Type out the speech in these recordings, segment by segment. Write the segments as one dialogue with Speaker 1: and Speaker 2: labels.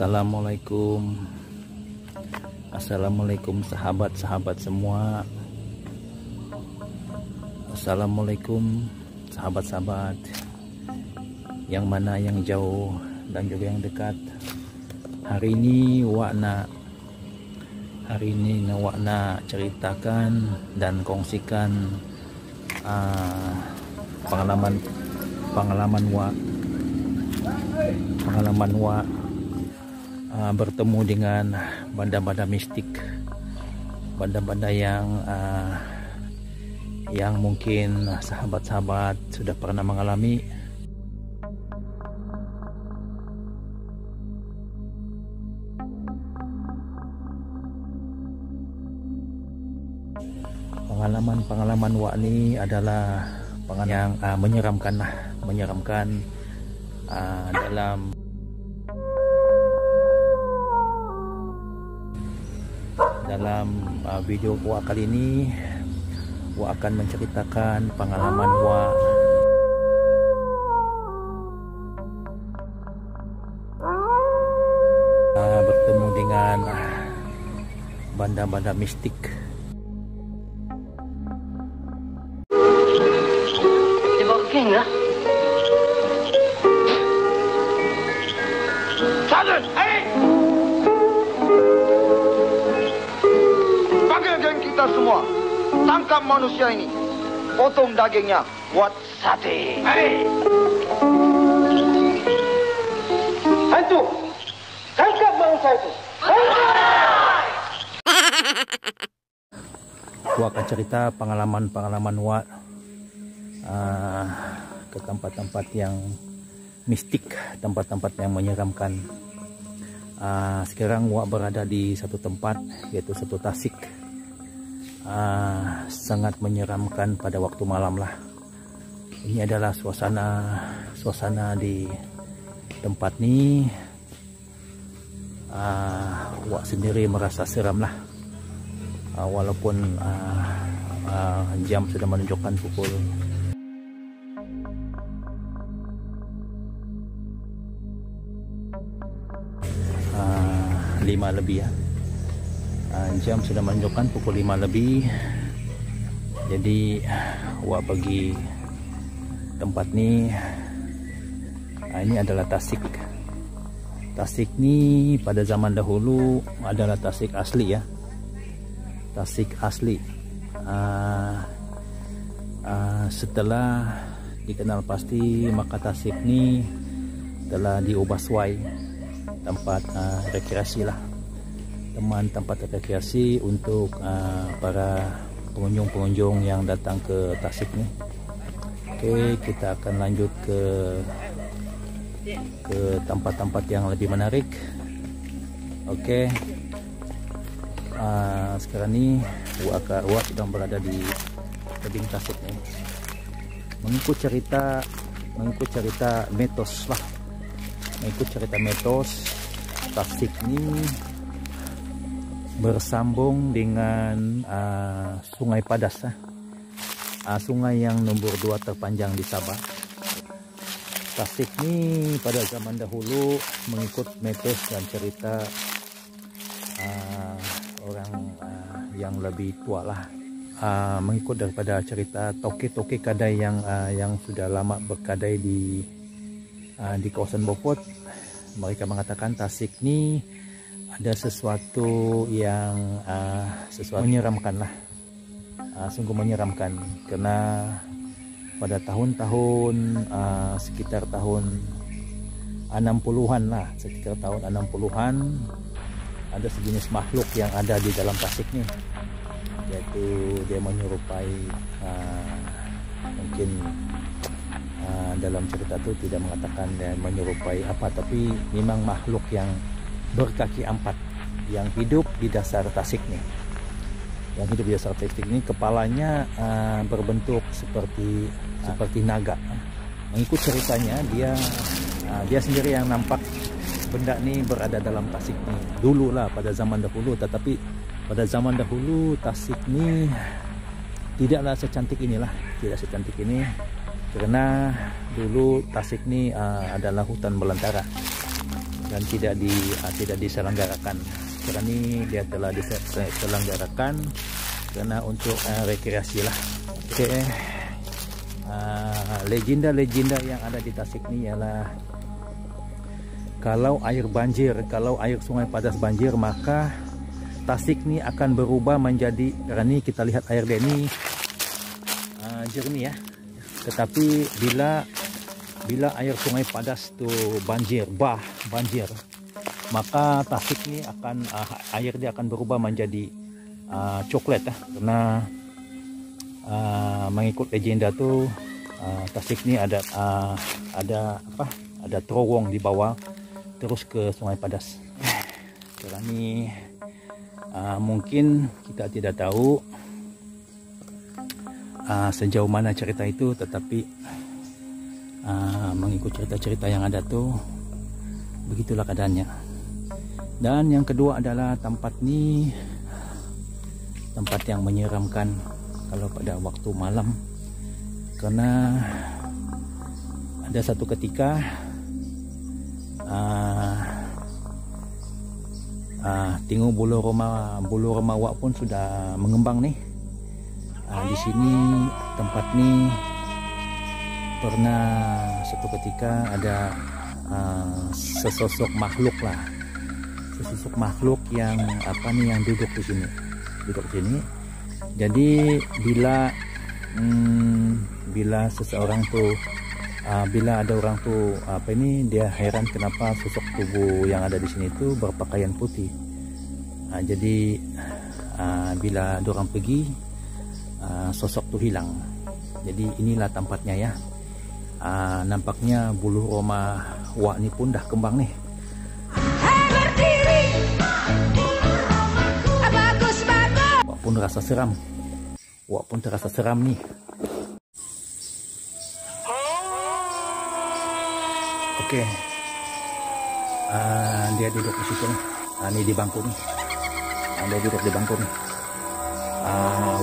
Speaker 1: Assalamualaikum sahabat-sahabat semua. Assalamualaikum sahabat-sahabat yang mana yang jauh dan juga yang dekat. Hari ini Wakna ceritakan dan kongsikan pengalaman Wak bertemu dengan benda-benda mistik, benda-benda yang mungkin sahabat-sahabat sudah pernah mengalami. Pengalaman Wak ini adalah pengalaman yang menyeramkan dalam video Wak kali ini. Wak akan menceritakan pengalaman Wak bertemu dengan benda-benda mistik.
Speaker 2: Lah.
Speaker 3: Sergeant, hey! Panggil geng kita semua. Tangkap manusia ini. Potong dagingnya buat sate. Hey! Hantu! Tangkap manusia itu.
Speaker 1: Wak akan cerita pengalaman Wak ke tempat-tempat yang mistik, tempat-tempat yang menyeramkan. Sekarang Wak berada di satu tempat, yaitu satu Tasik. Sangat menyeramkan pada waktu malam lah. Ini adalah suasana di tempat ini. Wak sendiri merasa seram lah, walaupun jam sudah menunjukkan pukul 5 lebih ya. Jam sudah menunjukkan pukul 5 lebih. Jadi Wak pergi tempat ini. Ini adalah Tasik. Tasik ini pada zaman dahulu adalah Tasik asli ya. Tasik asli. Setelah dikenal pasti, maka Tasik ini telah diubah suai tempat rekreasi lah, tempat rekreasi untuk para pengunjung yang datang ke Tasik nih. Oke, kita akan lanjut ke tempat-tempat yang lebih menarik. Oke, sekarang ini Wak sedang berada di tebing Tasik nih, mengikut cerita mitos lah. Mengikut cerita mitos, Tasik ini bersambung dengan Sungai Padas, sungai yang nomor 2 terpanjang di Sabah. Tasik ini pada zaman dahulu mengikut mitos dan cerita orang yang lebih tua lah, mengikut daripada cerita toke-toke kadai yang sudah lama berkadai di kawasan Beaufort. Mereka mengatakan Tasik ini ada sesuatu yang menyeramkan lah, sungguh menyeramkan, karena pada tahun-tahun sekitar tahun 60-an lah, ada sejenis makhluk yang ada di dalam Tasik nih, yaitu dia menyerupai mungkin dalam cerita itu tidak mengatakan menyerupai apa, tapi memang makhluk yang berkaki 4 yang hidup di dasar Tasik nih. Yang hidup di dasar Tasik ini kepalanya berbentuk seperti naga. Mengikut ceritanya dia sendiri yang nampak benda ini berada dalam Tasik nih. Dulu lah pada zaman dahulu, tetapi pada zaman dahulu Tasik ini tidaklah secantik inilah, tidak secantik ini. Karena dulu Tasik ini adalah hutan belantara. dan tidak diselenggarakan. Sekarang ini dia telah diselenggarakan karena untuk rekreasi lah. Oke. Legenda-legenda yang ada di Tasik ini ialah kalau air banjir, kalau air Sungai Padas banjir, maka Tasik ini akan berubah menjadi, karena ini kita lihat air dia ini jernih ya. Tetapi bila air Sungai Padas tuh banjir, maka Tasik ini akan air dia akan berubah menjadi coklat ya. Karena mengikut legenda tuh Tasik ini ada terowong di bawah terus ke Sungai Padas. Sekarang ini mungkin kita tidak tahu sejauh mana cerita itu, tetapi mengikut cerita-cerita yang ada tuh begitulah keadaannya. Dan yang kedua adalah tempat yang menyeramkan kalau pada waktu malam, karena ada satu ketika tengok bulu roma wak pun sudah mengembang nih. Di sini tempat nih pernah satu ketika ada sesosok makhluk yang yang duduk di sini. Jadi bila seseorang tuh bila ada orang tuh dia heran kenapa sosok tubuh yang ada di sini itu berpakaian putih. Jadi bila orang pergi, sosok tuh hilang. Jadi inilah tempatnya ya. Nampaknya bulu roma wak ini pun dah kembang nih. Wak pun rasa seram. Wak pun terasa seram nih. Oke. Dia duduk di situ nih. Ini di bangku nih. Dia duduk di bangku nih.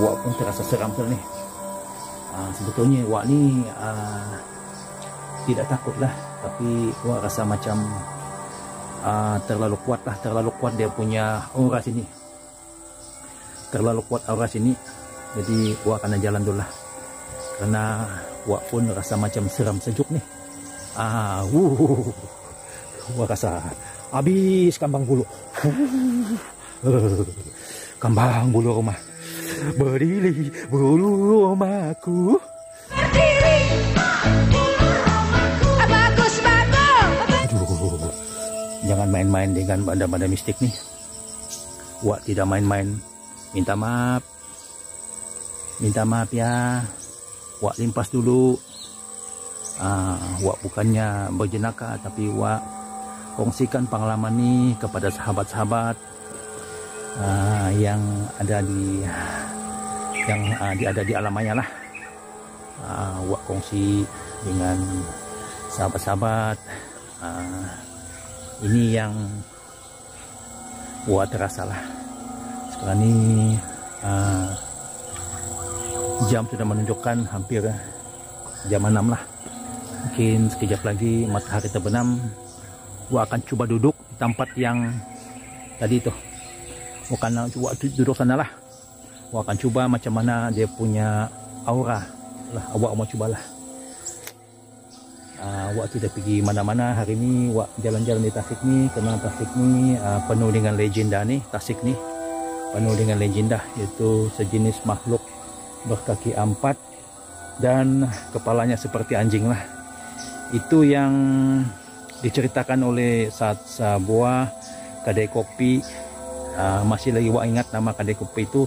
Speaker 1: Wak pun terasa seram nih. Sebetulnya wak ni tidak takut lah, tapi wak rasa macam terlalu kuat dia punya aura sini. Terlalu kuat aura sini. Jadi wak kena jalan dulu lah, karena wak pun rasa macam seram sejuk nih. Wak rasa habis kambang bulu. Kambang bulu rumah. Berdiri bulu rumahku. Aduh, jangan main-main dengan benda-benda mistik nih. Wak tidak main-main. Minta maaf ya. Wak limpas dulu. Wak bukannya berjenaka, tapi wak kongsikan pengalaman ini kepada sahabat-sahabat yang ada di alam maya lah. Wak kongsi dengan sahabat-sahabat. Ini yang wak terasa lah. Sekarang ini jam sudah menunjukkan hampir jam 6 lah. Mungkin sekejap lagi matahari terbenam. Wak akan coba duduk di tempat yang tadi itu. Bukan wak duduk sana lah. Wak akan coba macam mana dia punya aura lah. Wak mau cobalah. Wak tidak pergi mana-mana hari ini. Wak jalan-jalan di Tasik ni, karena Tasik ni penuh dengan legenda ni. Tasik ni penuh dengan legenda, yaitu sejenis makhluk berkaki 4 dan kepalanya seperti anjing lah. Itu yang diceritakan oleh sebuah kedai kopi. Masih lagi wak ingat nama kedai kopi itu,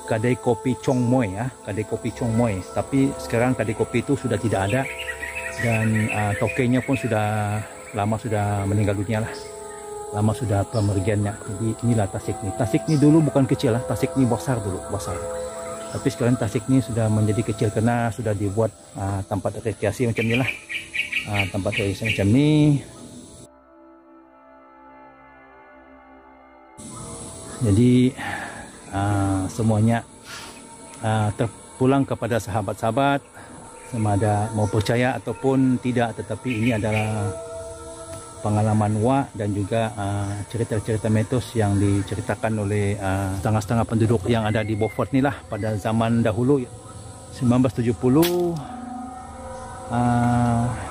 Speaker 1: kedai kopi Chong Moy ya, kedai kopi Chong Moy. Tapi sekarang kedai kopi itu sudah tidak ada, dan tokenya pun sudah lama sudah meninggal dunia lah. Lama sudah pemergiannya. Jadi inilah Tasik nih. Tasik nih dulu bukan kecil lah, Tasik nih besar dulu, besar. Tapi sekarang Tasik nih sudah menjadi kecil karena sudah dibuat tempat rekreasi macam inilah. Tempat rekreasi macam ni. Jadi semuanya terpulang kepada sahabat-sahabat, sama ada mau percaya ataupun tidak. Tetapi ini adalah pengalaman Wak dan juga cerita-cerita mitos yang diceritakan oleh setengah-setengah penduduk yang ada di Beaufort ni lah pada zaman dahulu 1970.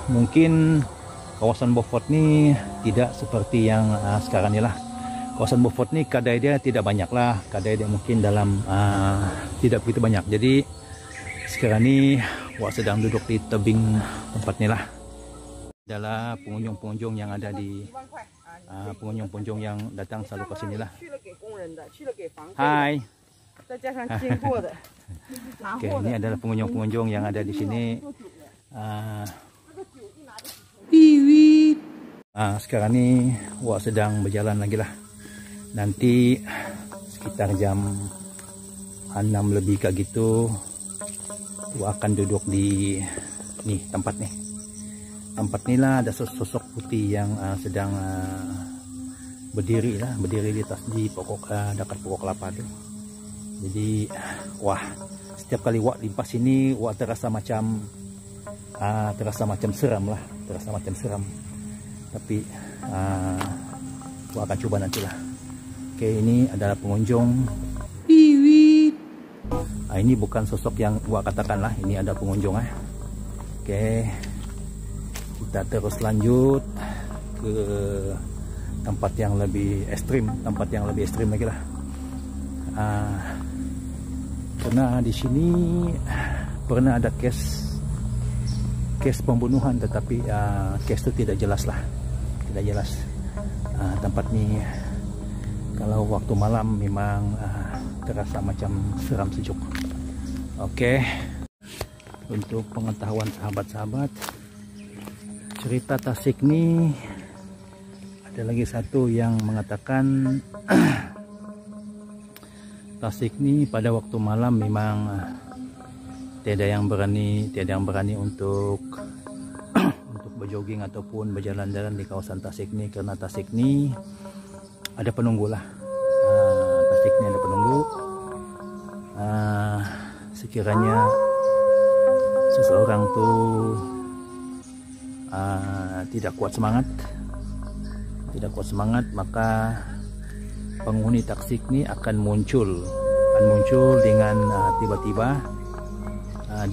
Speaker 1: Mungkin kawasan Beaufort ni tidak seperti yang sekarang ni lah. Kawasan Beaufort ni kadai dia tidak banyak lah, kadai dia mungkin dalam tidak begitu banyak. Jadi sekarang ni Wak sedang duduk di tebing tempat ni lah. Adalah pengunjung-pengunjung yang ada di pengunjung-pengunjung yang datang selalu ke sini lah. Hai. Oke, ini adalah pengunjung-pengunjung yang ada di sini. Sekarang ni Wak sedang berjalan lagi lah. Nanti sekitar jam 6 lebih kayak gitu Wak akan duduk di tempat ni. Tempat ni lah ada sosok putih yang sedang berdiri di pokok dekat pokok kelapa tu. Jadi wah, setiap kali Wak limpas sini Wak terasa macam seram lah, tapi Wak akan coba nantilah. Oke, ini adalah pengunjung. Ini bukan sosok yang Wak katakan lah, ini ada pengunjung. Oke, kita terus lanjut ke tempat yang lebih ekstrim, lagi lah. Karena di sini pernah ada case pembunuhan, tetapi case itu tidak jelas. Tempat ini kalau waktu malam memang terasa macam seram sejuk. Oke, untuk pengetahuan sahabat-sahabat, cerita Tasik ini ada lagi satu yang mengatakan Tasik ini pada waktu malam memang tiada yang berani untuk berjogging ataupun berjalan-jalan di kawasan Tasik ini, karena Tasik ini ada penunggu lah. Tasik ini ada penunggu. Sekiranya seseorang tuh tidak kuat semangat, maka penghuni Tasik ini akan muncul dengan tiba-tiba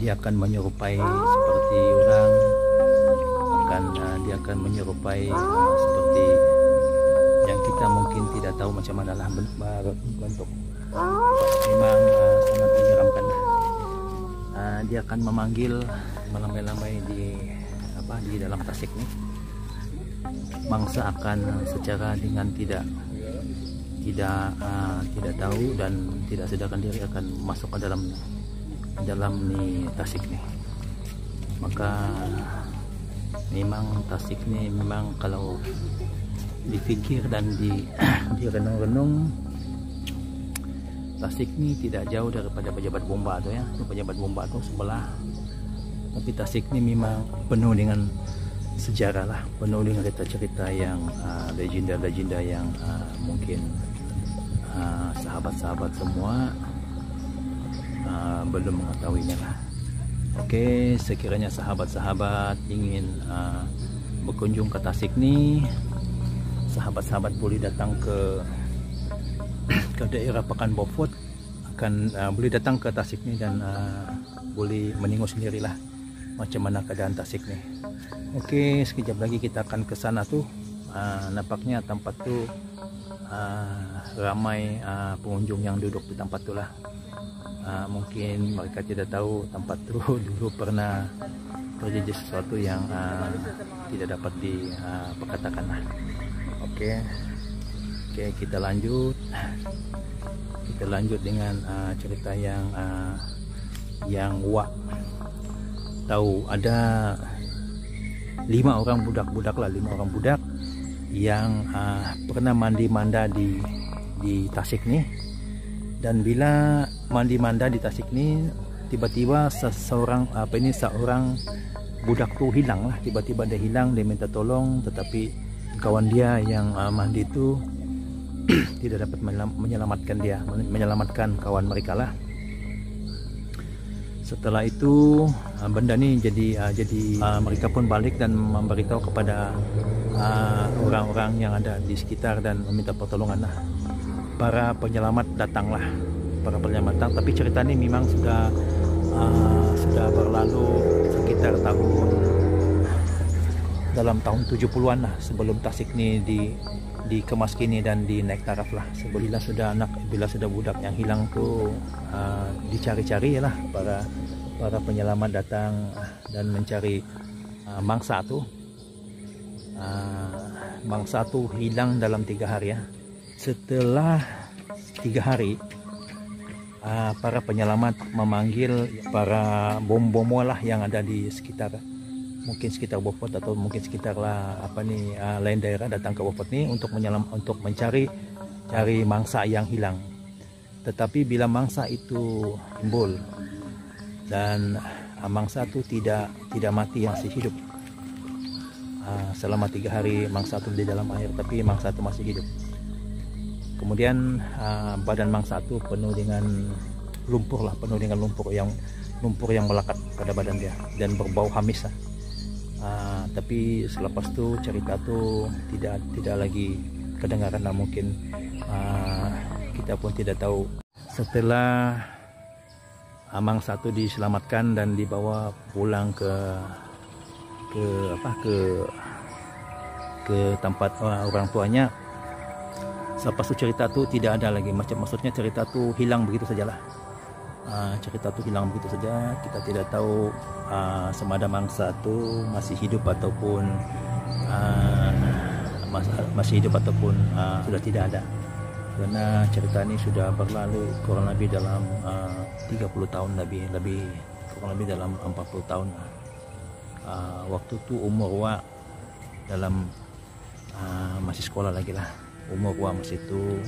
Speaker 1: dia akan menyerupai seperti orang, dia akan menyerupai seperti yang kita mungkin tidak tahu macam mana lah bentuk. Memang sangat menyeramkan. Dia akan memanggil melambai-lambai di dalam Tasik ini. Mangsa akan secara dengan tidak tahu dan tidak sadarkan diri akan masuk ke dalam Tasik nih. Maka memang Tasik nih memang kalau dipikir dan direnung-renung, Tasik nih tidak jauh daripada Pejabat Bomba tuh ya. Pejabat Bomba tuh sebelah. Tapi Tasik nih memang penuh dengan sejarah lah, penuh dengan cerita-cerita yang legenda-legenda yang mungkin sahabat-sahabat semua belum mengetahuinya lah. Oke, sekiranya sahabat-sahabat ingin berkunjung ke Tasik nih, sahabat-sahabat boleh datang ke daerah Pekan Beaufort, boleh datang ke Tasik nih dan boleh menengok sendirilah macam mana keadaan Tasik nih. Oke, sekejap lagi kita akan ke sana tuh. Nampaknya tempat tuh ramai pengunjung yang duduk di tempat tuh lah. Mungkin mereka tidak tahu tempat tuh dulu pernah terjadi sesuatu yang tidak dapat diperkatakan lah. Oke, kita lanjut dengan cerita yang Wak tahu. Ada 5 orang budak yang pernah mandi-manda di Tasik nih. Dan bila mandi-manda di Tasik nih, tiba-tiba seorang budak tuh hilang lah. Tiba-tiba dia hilang, dia minta tolong, tetapi kawan dia yang mandi itu tidak dapat menyelamatkan kawan mereka lah. Setelah itu benda ini jadi mereka pun balik dan memberitahu kepada orang-orang yang ada di sekitar dan meminta pertolongan lah. Para penyelamat datanglah, para penyelamat datang. Tapi cerita ini memang sudah berlalu sekitar dalam tahun 70-an lah, sebelum Tasik ini dikemas kini dan dinaik taraf lah. Bila sudah budak yang hilang tuh dicari-cari lah, para penyelamat datang dan mencari mangsa tuh. Mangsa tuh hilang dalam 3 hari ya. Setelah 3 hari para penyelamat memanggil para bom-bom lah yang ada di sekitar, mungkin sekitar Beaufort atau mungkin sekitar lain daerah, datang ke Beaufort ini untuk mencari mangsa yang hilang. Tetapi bila mangsa itu timbul dan mangsa itu tidak mati, yang masih hidup, selama 3 hari mangsa itu di dalam air tapi mangsa itu masih hidup. Kemudian badan mangsa itu penuh dengan lumpur lumpur yang melekat pada badan dia dan berbau hamis lah. Tapi selepas itu cerita tuh tidak lagi kedengaran lah, mungkin kita pun tidak tahu. Setelah mangsa itu diselamatkan dan dibawa pulang ke tempat orang tuanya, selepas itu cerita tuh tidak ada lagi, maksudnya cerita tuh hilang begitu sajalah. Cerita itu hilang begitu saja. Kita tidak tahu sama ada mangsa itu masih hidup ataupun sudah tidak ada, karena cerita ini sudah berlalu kurang lebih dalam 30 tahun lebih kurang lebih dalam 40 tahun. Waktu itu umur Wa dalam masih sekolah lagi lah, umur Wa masih itu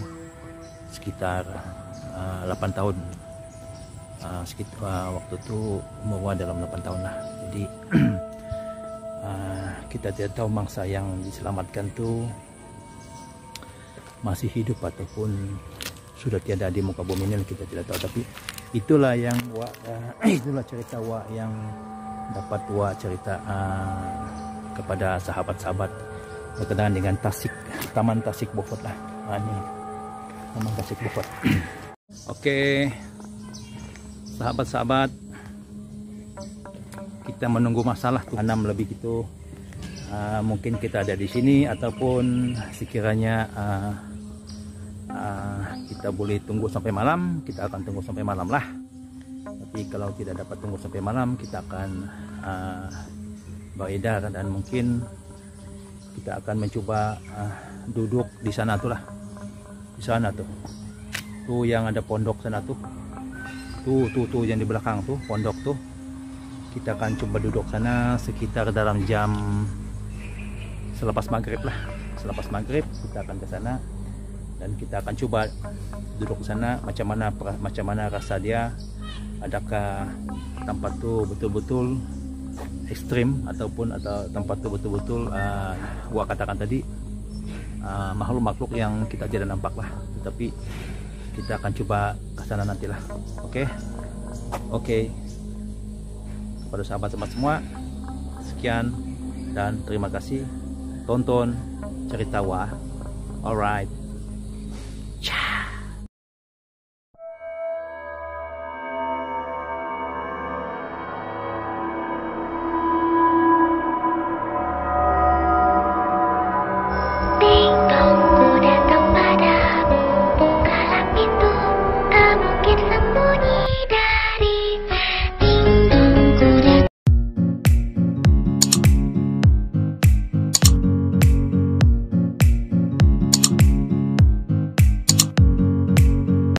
Speaker 1: sekitar 8 tahun. Waktu itu umur Wa dalam 8 tahun lah. Jadi kita tidak tahu mangsa yang diselamatkan tuh masih hidup ataupun sudah tiada di muka bumi ini, kita tidak tahu. Tapi itulah yang itulah cerita Wa yang dapat Wa cerita kepada sahabat-sahabat berkenaan dengan Taman Tasik Beaufort lah. Ini Taman Tasik Beaufort. Oke. Sahabat-sahabat, kita menunggu masalah tuh 6 lebih gitu. Mungkin kita ada di sini ataupun sekiranya kita boleh tunggu sampai malam, kita akan tunggu sampai malam lah. Tapi kalau tidak dapat tunggu sampai malam, kita akan beredar dan mungkin kita akan mencoba duduk di sana tuh lah. Di sana tuh yang ada pondok sana tuh. Tuh yang di belakang tuh pondok tuh, kita akan coba duduk sana sekitar dalam jam selepas maghrib lah. Selepas maghrib kita akan ke sana dan kita akan coba duduk ke sana, macam mana rasa dia, adakah tempat tuh betul-betul ekstrim atau tempat tuh betul-betul gua katakan tadi makhluk-makhluk yang kita tidak nampak lah. Tetapi kita akan coba ke sana nantilah. Oke. Kepada sahabat-sahabat semua, sekian dan terima kasih. Tonton cerita Wa. Alright.